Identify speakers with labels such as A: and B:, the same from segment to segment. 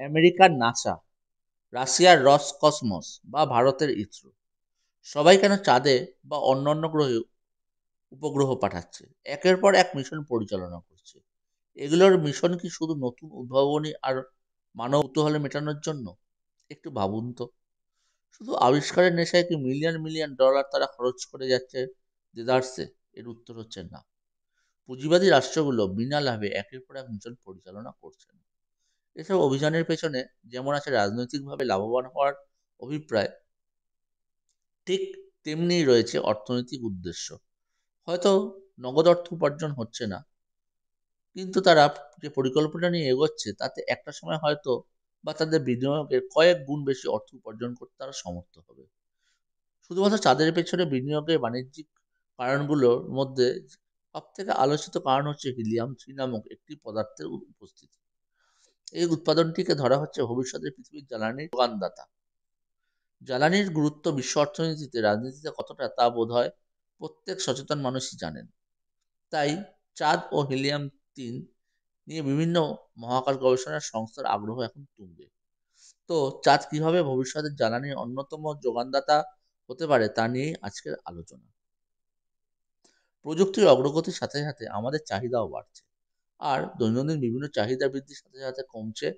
A: আমেরিকার নাসা, রাশিয়ার রসকসমস বা ভারতের ইসরো সবাই কেন চাঁদে বা অন্যান্য গ্রহে উপগ্রহ পাঠাচ্ছে, একের পর এক মিশন পরিচালনা করছে? এগুলোর মিশন কি শুধু নতুন উদ্ভাবনী আর মানব কুতূহলে মেটানোর জন্য? একটু ভাবুন তো। শুধু আবিষ্কারের নেশায় কি মিলিয়ন মিলিয়ন ডলার তারা খরচ করে যাচ্ছে দেদারসে? এর উত্তর হচ্ছে না। পুঁজিবাদী রাষ্ট্রগুলো বিনা লাভে একের পর এক মিশন পরিচালনা করছে না। এসব অভিযানের পেছনে যেমন আছে রাজনৈতিকভাবে লাভবান হওয়ার অভিপ্রায়, ঠিক তেমনিই রয়েছে অর্থনৈতিক উদ্দেশ্য। হয়তো নগদ অর্থ উপার্জন হচ্ছে না, কিন্তু তারা যে পরিকল্পনা নিয়ে এগোচ্ছে তাতে একটা সময় হয়তো বা তাদের বিনিয়োগের কয়েক গুণ বেশি অর্থ উপার্জন করতে তারা সমর্থ হবে। শুধুমাত্র চাঁদের পেছনে বিনিয়োগের বাণিজ্যিক কারণগুলোর মধ্যে সব থেকে আলোচিত কারণ হচ্ছে হিলিয়াম-3 নামক একটি পদার্থের উপস্থিতি। এই উৎপাদনটিকে ধরা হচ্ছে ভবিষ্যতের পৃথিবীর জ্বালানির যোগানদাতা। জ্বালানির গুরুত্ব বিশ্ব অর্থনীতিতে, রাজনীতিতে কতটা তা বোধহয় প্রত্যেক সচেতন মানুষই জানেন। তাই চাঁদ ও হিলিয়াম-3 নিয়ে বিভিন্ন মহাকাশ গবেষণা সংস্থার আগ্রহ এখন তুঙ্গে। তো চাঁদ কিভাবে ভবিষ্যতের জ্বালানির অন্যতম যোগানদাতা হতে পারে তা নিয়েই আজকের আলোচনা। প্রযুক্তির অগ্রগতির সাথে সাথে আমাদের চাহিদাও বাড়ছে, আর দৈনন্দিন বিভিন্ন চাহিদা বৃদ্ধির সাথে সাথে কমছে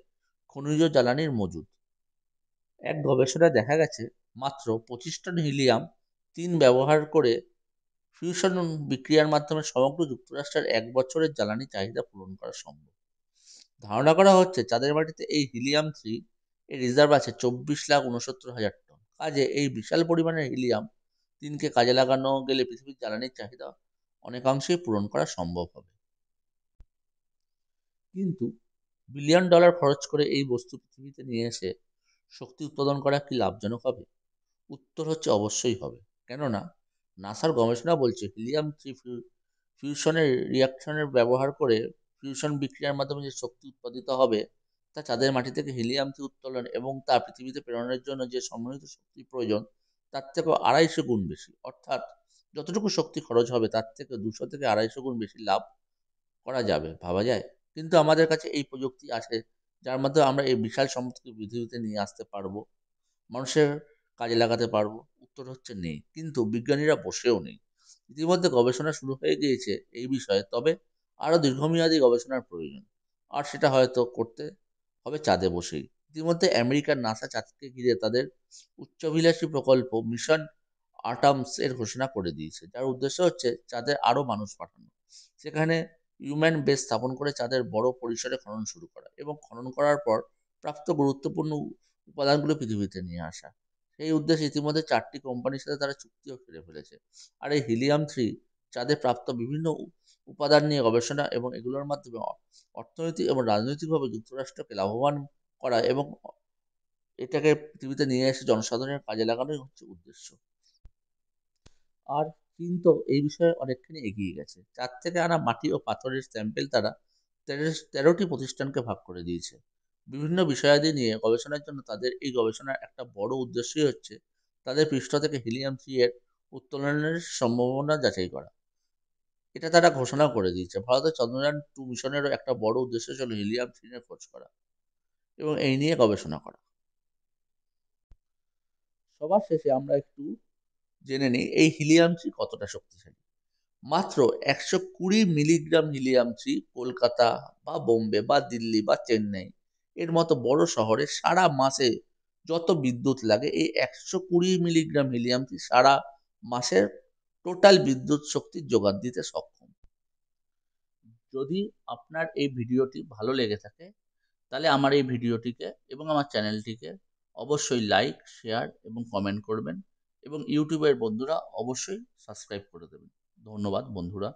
A: খনিজ জ্বালানির মজুদ। এক গবেষণায় দেখা গেছে মাত্র 25 টন হিলিয়াম-3 ব্যবহার করে ফিউশন বিক্রিয়ার মাধ্যমে সমগ্র যুক্তরাষ্ট্রের 1 বছরের জ্বালানি চাহিদা পূরণ করা সম্ভব। ধারণা করা হচ্ছে চাঁদের মাটিতে এই হিলিয়াম-3 এর রিজার্ভ আছে 24,69,000 টন। কাজে এই বিশাল পরিমাণের হিলিয়াম-3কে কাজে লাগানো গেলে পৃথিবীর জ্বালানির চাহিদা অনেকাংশেই পূরণ করা সম্ভব হবে। কিন্তু বিলিয়ন ডলার খরচ করে এই বস্তু পৃথিবীতে নিয়ে এসে শক্তি উৎপাদন করা কি লাভজনক হবে? উত্তর হচ্ছে অবশ্যই হবে। কেননা নাসার গবেষণা বলছে হিলিয়াম-3 ফিউশনের রিয়াকশনের ব্যবহার করে ফিউশন বিক্রিয়ার মাধ্যমে যে শক্তি উৎপাদিত হবে তা চাঁদের মাটি থেকে হিলিয়াম-3 উত্তোলন এবং তা পৃথিবীতে প্রেরণের জন্য যে সম্মিলিত শক্তির প্রয়োজন তার থেকেও 250 গুণ বেশি। অর্থাৎ যতটুকু শক্তি খরচ হবে তার থেকে 200 থেকে 250 গুণ বেশি লাভ করা যাবে, ভাবা যায়? কিন্তু আমাদের কাছে এই প্রযুক্তি আছে যার মাধ্যমে আমরা এই বিশাল সম্পদকে পৃথিবীতে নিয়ে আসতে পারবো, মানুষের কাজে লাগাতে পারবো? উত্তর হচ্ছে নেই। কিন্তু বিজ্ঞানীরা বসেও নেই। ইতিমধ্যে গবেষণা শুরু হয়ে গিয়েছে এই বিষয়ে, তবে আরো দীর্ঘমেয়াদী গবেষণার প্রয়োজন। আর সেটা হয়তো করতে হবে চাঁদে বসেই। ইতিমধ্যে আমেরিকার নাসা চাঁদকে ঘিরে তাদের উচ্চাভিলাষী প্রকল্প মিশন আর্টামস এর ঘোষণা করে দিয়েছে, যার উদ্দেশ্য হচ্ছে চাঁদে আরো মানুষ পাঠানো, সেখানে হিউম্যান বেস স্থাপন করে চাঁদের বড় পরিসরে খনন শুরু করা এবং খনন করার পর প্রাপ্ত গুরুত্বপূর্ণ উপাদানগুলো পৃথিবীতে নিয়ে আসা। সেই উদ্দেশ্যে ইতিমধ্যে 4টি কোম্পানির সাথে তারা চুক্তিও করে ফেলেছে। আর এই হিলিয়াম-3 চাঁদে প্রাপ্ত বিভিন্ন উপাদান নিয়ে গবেষণা এবং এগুলোর মাধ্যমে অর্থনৈতিক এবং রাজনৈতিকভাবে যুক্তরাষ্ট্রকে লাভবান করা এবং এটাকে পৃথিবীতে নিয়ে এসে জনসাধারণের কাজে লাগানোই হচ্ছে উদ্দেশ্য। আর চীন তো এই বিষয়ে অনেকখানি এগিয়ে গেছে। চাঁদ থেকে আনা মাটি ও পাথরের স্যাম্পেল তারা 13টি প্রতিষ্ঠানকে ভাগ করে দিয়েছে। বিভিন্ন বিষয়াদি নিয়ে গবেষণার জন্য তাদের এই গবেষণার একটা বড় উদ্দেশ্যই হচ্ছে তাদের পৃষ্ঠ থেকে হিলিয়াম-3 এর উত্তোলনের সম্ভাবনা যাচাই করা। এটা তারা ঘোষণা করে দিয়েছে। ভারতের চন্দ্রযান-2 মিশনেরও একটা বড় উদ্দেশ্য ছিল হিলিয়াম-3 এর খোঁজ করা এবং এই নিয়ে গবেষণা করা। সবার শেষে আমরা একটু জেনে নিই এই হিলিয়াম-3 কতটা শক্তিশালী। মাত্র 120 মিলিগ্রাম হিলিয়াম-3 কলকাতা বা বোম্বে বা দিল্লি বা চেন্নাই এর মতো বড় শহরে সারা মাসে যত বিদ্যুৎ লাগে, এই 120 মিলিগ্রাম হিলিয়াম-3 সারা মাসের টোটাল বিদ্যুৎ শক্তির যোগান দিতে সক্ষম। যদি আপনার এই ভিডিওটি ভালো লেগে থাকে তাহলে আমার এই ভিডিওটিকে এবং আমার চ্যানেলটিকে অবশ্যই লাইক, শেয়ার এবং কমেন্ট করবেন, এবং ইউটিউবের বন্ধুরা অবশ্যই সাবস্ক্রাইব করে দেবেন। ধন্যবাদ বন্ধুরা।